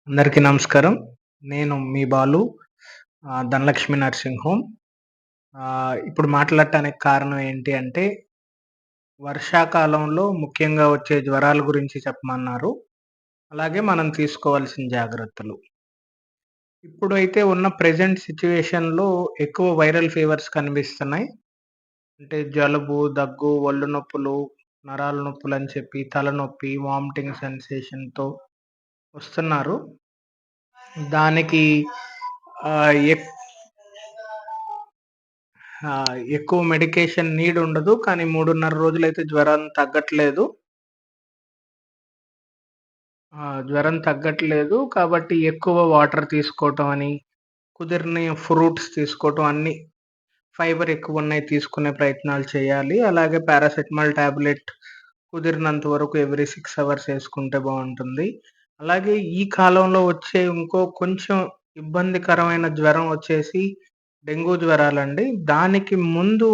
అందరికీ నమస్కారం. నేను మీ బాలు ధనలక్ష్మి నర్సింగ్ హోమ్. ఇప్పుడు మాట్లాడటానికి కారణం ఏంటి అంటే, వర్షాకాలంలో ముఖ్యంగా వచ్చే జ్వరాల గురించి చెప్పమన్నారు. అలాగే మనం తీసుకోవాల్సిన జాగ్రత్తలు. ఇప్పుడైతే ఉన్న ప్రెజెంట్ సిట్యుయేషన్‌లో ఎక్కువ వైరల్ ఫీవర్స్ కనిపిస్తున్నాయి. అంటే జలుబు, దగ్గు, ఒళ్ళు నొప్పులు, నరాల నొప్పులని చెప్పి, తలనొప్పి, వామిటింగ్ సెన్సేషన్‌తో వస్తున్నారు. దానికి ఆహ్, ఎక్ ఎక్కువ మెడికేషన్ నీడ్ ఉండదు. కానీ 3:30 రోజులైతే జ్వరం తగ్గట్లేదు. జ్వరం తగ్గట్లేదు. కాబట్టి ఎక్కువ వాటర్ తీసుకోవటం అని, కుదిరిన ఫ్రూట్స్ తీసుకోవటం అన్నీ ఫైబర్ ఎక్కువున్నయి తీసుకునే ప్రయత్నాలు చేయాలి. అలాగే పారాసెటమాల్ టాబ్లెట్ కుదిరినంత వరకు ఎవ్రీ 6 అవర్స్ ఏసుకుంటే బావుంటుంది. అలాగే ఈ కాలంలో వచ్చే ఇంకో కొంచెం ఇబ్బందికరమైన జ్వరం వచ్చేసి డెంగ్యూ జ్వరాలండి. దానికి ముందు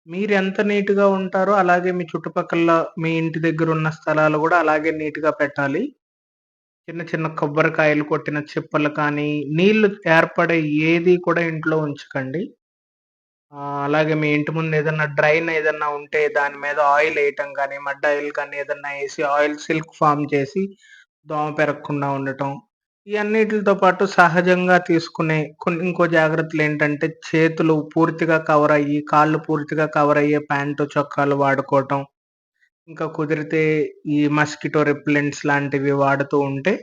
మీరెంత నీట్‌గా ఉంటారో, అలాగే మీ చుట్టుపక్కల మీ ఇంటి దగ్గరున్న స్థలాలు గూడా అలాగే నీట్‌గా పెట్టాలి. చిన్న చిన్న కొబ్బరికాయలు కొట్టిన చిప్పలు కానీ, నీళ్లు ఏర్పడే ఏది కూడా ఇంట్లో ఉంచకండి. అలాగే మీ ఇంటి ముందు ఏదన్నా డ్రైన్ ఏదన్నా ఉంటే దాని మీద ఆయిలేయటం గానీ, మడ్ ఆయిల్ కానీ ఏదన్నా ఏసి ఆయిల్ సిల్క్ ఫార్మ్ చేసి దోమ పెరగకుండా ఉండటం. ఈ అన్నిట్లితో పాటు సహజంగా తీసుకునే ఇంకో జాగ్రత్తలేంటంటే చేతులు పూర్తిగా కవరయ్యి, కాళ్ళు పూర్తిగా కవరయ్యే ప్యాంటు, చొక్కాలు వాడుకోవటం. ఇంకా కుదిరితే ఈ మస్కిటో రిపెల్లెంట్స్ లాంటివి వాడుతూ ఉంటే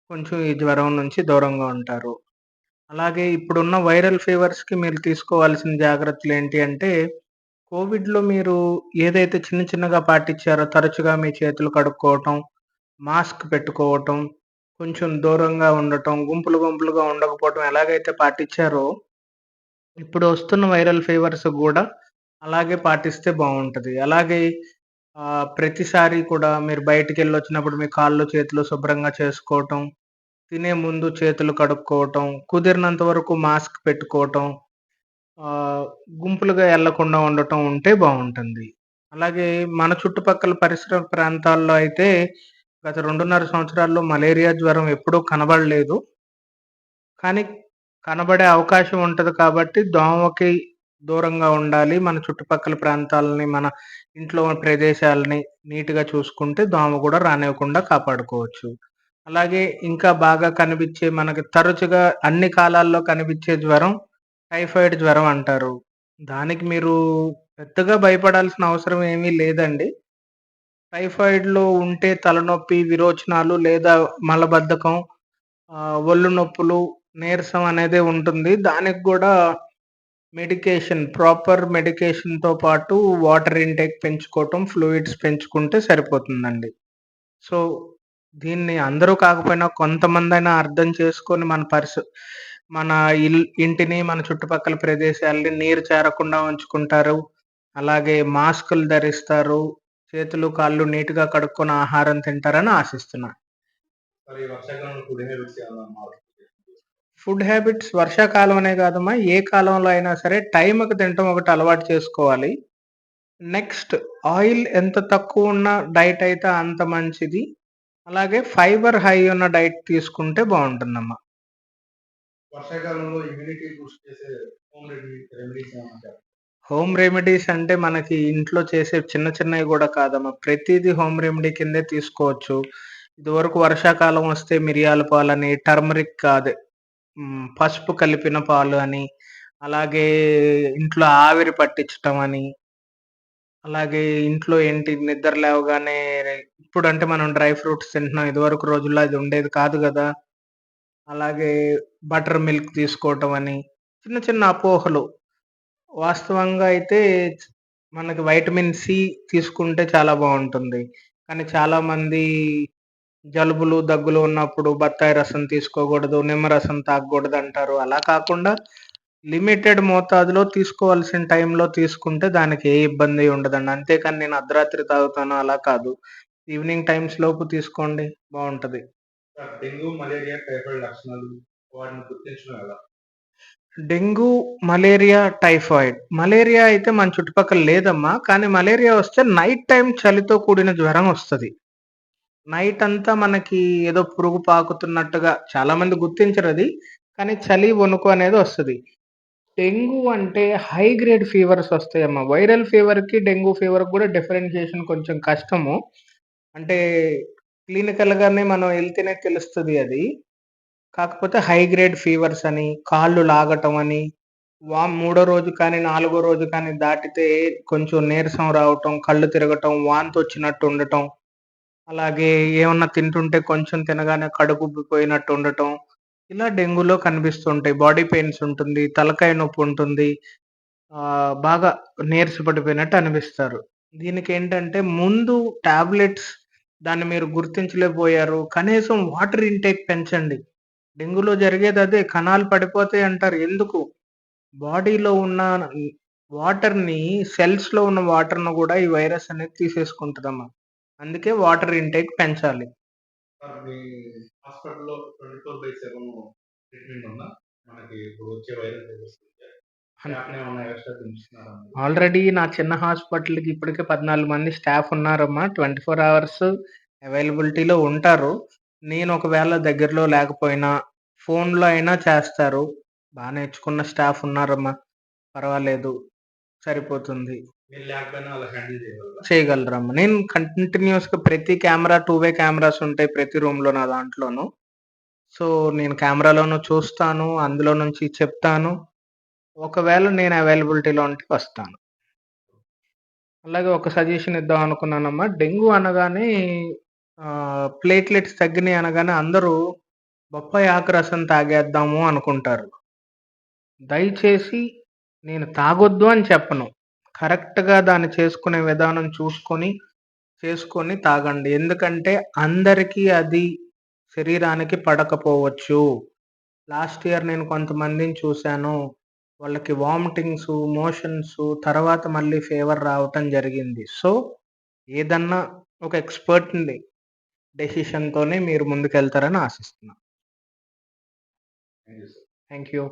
కొంచెం ఈ జ్వరం నుంచి దూరంగా ఉంటారు. అలాగే ఇప్పుడున్న వైరల్ ఫీవర్స్‌కి మీరు తీసుకోవాల్సిన జాగ్రత్తలేంటి అంటే, కోవిడ్‌లో మీరు ఏదైతే చిన్న చిన్నగా పాటించారో తరచుగా మీ చేతులు కడుక్కోవటం, మాస్క్ పెట్టుకోవటం, కొంచెం దూరంగా ఉండటం, గుంపులు గుంపులుగా ఉండకపోవటం ఎలాగైతే పాటించారో, ఇప్పుడు వస్తున్న వైరల్ ఫీవర్స్ గూడా అలాగే పాటిస్తే బావుంటది. అలాగే ప్రతిసారి కూడా మీరు బయటికెళ్ళొచ్చినప్పుడు మీ కాళ్ళు, చేతులు శుభ్రంగా చేసుకోవటం, తినే ముందు చేతులు కడుక్కోవటం, కుదిరినంత వరకు మాస్క్ పెట్టుకోవటం, ఆహ్, గుంపులుగా ఎళ్ళకుండా ఉండటం ఉంటే బావుంటుంది. అలాగే మన చుట్టుపక్కల పరిసర ప్రాంతాల్లో అయితే గత 2.5 సంవత్సరాల్లో మలేరియా జ్వరం ఎప్పుడూ కనబడలేదు. కానీ కనబడే అవకాశం ఉంటది కాబట్టి దోమకి దూరంగా ఉండాలి. మన చుట్టుపక్కల ప్రాంతాలని, మన ఇంట్లో ఉన్న ప్రదేశాలని నీట్‌గా చూసుకుంటే దోమ గూడా రానివ్వకుండా కాపాడుకోవచ్చు. అలాగే ఇంకా బాగా కనిపిచ్చే మనకి తరచుగా అన్ని కాలాల్లో కనిపిచ్చే జ్వరం టైఫాయిడ్ జ్వరం అంటారు. దానికి మీరు పెద్దగా భయపడాల్సిన అవసరం ఏమీ లేదండి. టైఫాయిడ్‌లో ఉంటే తలనొప్పి, విరోచనాలు లేదా మలబద్ధకం, ఒళ్ళు నొప్పులు, నీరసం అనేదే ఉంటుంది. దానికి గూడా ప్రాపర్ మెడికేషన్‌తో పాటు వాటర్ ఇంటేక్ పెంచుకోవటం, ఫ్లూయిడ్స్ పెంచుకుంటే సరిపోతుందండి. సో, దీన్ని అందరూ కాకపోయినా కొంతమందైనా అర్థం చేసుకొని మన ఇంటిని, మన చుట్టుపక్కల ప్రదేశాలని నీరు చేరకుండా ఉంచుకుంటారు. అలాగే మాస్కులు ధరిస్తారు. చేతులు, కాళ్ళు నీట్‌గా కడుక్కొని ఆహారం తింటారని ఆశిస్తున్నా. మరి వర్షాకాలంలో ఫుడ్ హ్యాబిట్స్ వర్షాకాలం అనే కాదమ్మా, ఏ కాలంలో అయినా సరే టైంకి తినటం ఒకటి అలవాటు చేసుకోవాలి. నెక్స్ట్ ఆయిల్ ఎంత తక్కువున్న డైట్ అయితే అంత మంచిది. అలాగే ఫైబర్ హై ఉన్న డైట్ తీసుకుంటే బావుంటుందమ్మా. వర్షాకాలంలో ఇమ్యూనిటీ బూస్ట్ చేసే రెమెడీస్ ఏమన్నా చెప్తారా? హోమ్ రెమెడీస్ అంటే మనకి ఇంట్లో చేసే చిన్న చిన్నవి గూడా కాదమ్మా. ప్రతీదీ హోమ్ రెమెడీ కిందే తీసుకోవచ్చు. ఇదివరకు వర్షాకాలం వస్తే మిరియాల పాలని, పసుపు కలిపిన పాలు అని, అలాగే ఇంట్లో ఆవిరి పట్టించటం అని, అలాగే ఇంట్లో ఏంటి నిద్ర లేవగానే ఇప్పుడంటే మనం డ్రై ఫ్రూట్స్ తింటున్నాం. ఇదివరకు రోజుల్లో అది ఉండేది కాదు గదా! అలాగే బటర్ మిల్క్ తీసుకోవటం అని, చిన్న చిన్న అపోహలు. వాస్తవంగా అయితే మనకి వైటమిన్ సి తీసుకుంటే చాలా బావుంటుంది. కానీ చాలామంది జలుబులు, దగ్గులు ఉన్నప్పుడు బత్తాయి రసం తీసుకోకూడదు, నిమ్మరసం తాగకూడదంటారు. అలా కాకుండా లిమిటెడ్ మోతాదులో తీసుకోవాల్సిన టైంలో తీసుకుంటే దానికి ఏ ఇబ్బంది ఉండదండి. అంతేకాని నేను అర్ధరాత్రి తాగుతాను అలా కాదు. ఈవినింగ్ టైమ్స్ లోపు తీసుకోండి బావుంటది. డెంగ్యూ, మలేరియా, టైఫాయిడ్ లక్షణాలు వాటిని గుర్తించడం ఎలా? Dengue, malaria, typhoid. మలేరియా అయితే మన చుట్టుపక్కల లేదమ్మా. కానీ మలేరియా వస్తే నైట్ టైమ్ చలితో కూడిన జ్వరం వస్తది. నైట్ అంతా మనకి ఏదో పురుగు పాకుతున్నట్టుగా చాలామంది గుర్తించరది. కానీ చలి, వణుకు అనేది వస్తది. డెంగు అంటే హై గ్రేడ్ ఫీవర్స్ వస్తాయమ్మా. వైరల్ ఫీవర్‌కి, డెంగ్యూ ఫీవర్‌కి గూడా డిఫరెన్షియేషన్ కొంచెం కష్టము. అంటే క్లినికల్‌గానే మనం ఎళ్తేనే తెలుస్తది అది. కాకపోతే హై గ్రేడ్ ఫీవర్స్ అని, కాళ్ళు లాగటం అని, మూడో రోజు కానీ, నాలుగో రోజు కానీ దాటితే కొంచెం నీరసం రావటం, కళ్ళు తిరగటం, వాంతొచ్చినట్టు ఉండటం, అలాగే ఏమన్నా తింటుంటే కొంచెం తినగానే కడుపుబ్బిపోయినట్టు ఉండటం, ఇలా డెంగ్యూలో కనిపిస్తుంటాయి. బాడీ పెయిన్స్ ఉంటుంది, తలకాయ నొప్పి ఉంటుంది. బాగా నీరసపడిపోయినట్టు అనిపిస్తారు. దీనికేంటంటే ముందు టాబ్లెట్స్ దాన్ని మీరు గుర్తించలేకపోయారు. కనీసం వాటర్ ఇంటేక్ పెంచండి. డెంగ్యూలో జరిగేదదే. కణాలు పడిపోతాయి అంటారు. ఎందుకు? బాడీలో ఉన్న వాటర్‌ని సెల్స్‌లో ఉన్న వాటర్‌ని గూడా ఈ వైరస్ అనేది తీసేసుకుంటదమ్మా. అందుకే వాటర్ ఇంటేక్ పెంచాలి. సార్ మీ హాస్పిటల్‌లో 24/7 ట్రీట్‌మెంట్ ఉందా? మనకి ఇప్పుడు వచ్చే వైరల్ ఫీవర్స్ గురించి. స్టాఫ్‌ని ఏమన్నా ఎక్స్‌ట్రా పెంచుతున్నారా మీరు? ఆల్రెడీ నా చిన్న హాస్పిటల్‌కి ఇప్పటికే 14 మంది స్టాఫ్ ఉన్నారమ్మా. 24 అవర్స్ అవైలబిలిటీలో ఉంటారు. నేను ఒకవేళ దగ్గరలో లేకపోయినా ఫోన్‌లో అయినా చేస్తారు. నేర్చుకున్న స్టాఫ్ ఉన్నారమ్మా. పర్వాలేదు. సరిపోతుంది. మీరు లేకపోయినా అలా హ్యాండిల్ చేయగలరా? చేయగలరమ్మా. నేను కంటిన్యూయస్‌గా ప్రతి కెమెరా 2 వే కెమెరాస్ ఉంటాయి ప్రతి రూమ్‌లో నా దాంట్లోను. సో, నేను కెమెరాలోను చూస్తాను. అందులో నుంచి చెప్తాను. ఒకవేళ నేను అవైలబిలిటీలో ఉంటే వస్తాను. అలాగే ఒక సజెషన్ ఇద్దాం అనుకున్నానమ్మా. డెంగ్యూ అనగానే ప్లేట్‌లెట్స్ తగ్గినాయి అనగానే అందరూ బొప్పాయి ఆకు రసం తాగేద్దాము అనుకుంటారు. దయచేసి నేను తాగొద్దు అని చెప్పను. కరెక్ట్‌గా దాన్ని చేసుకునే విధానం చూసుకొని, చేసుకొని తాగండి. ఎందుకంటే అందరికీ అది శరీరానికి పడకపోవచ్చు. లాస్ట్ ఇయర్ నేను కొంతమందిని చూసాను. వాళ్ళకి వామిటింగ్సు, మోషన్సు తర్వాత మళ్ళీ ఫీవర్ రావటం జరిగింది. సో, ఏదన్నా ఒక ఎక్స్‌పర్ట్‌ని డెసిషన్‌తోనే మీరు ముందుకెళ్తారని ఆశిస్తున్నాను. Thank you sir. Thank you.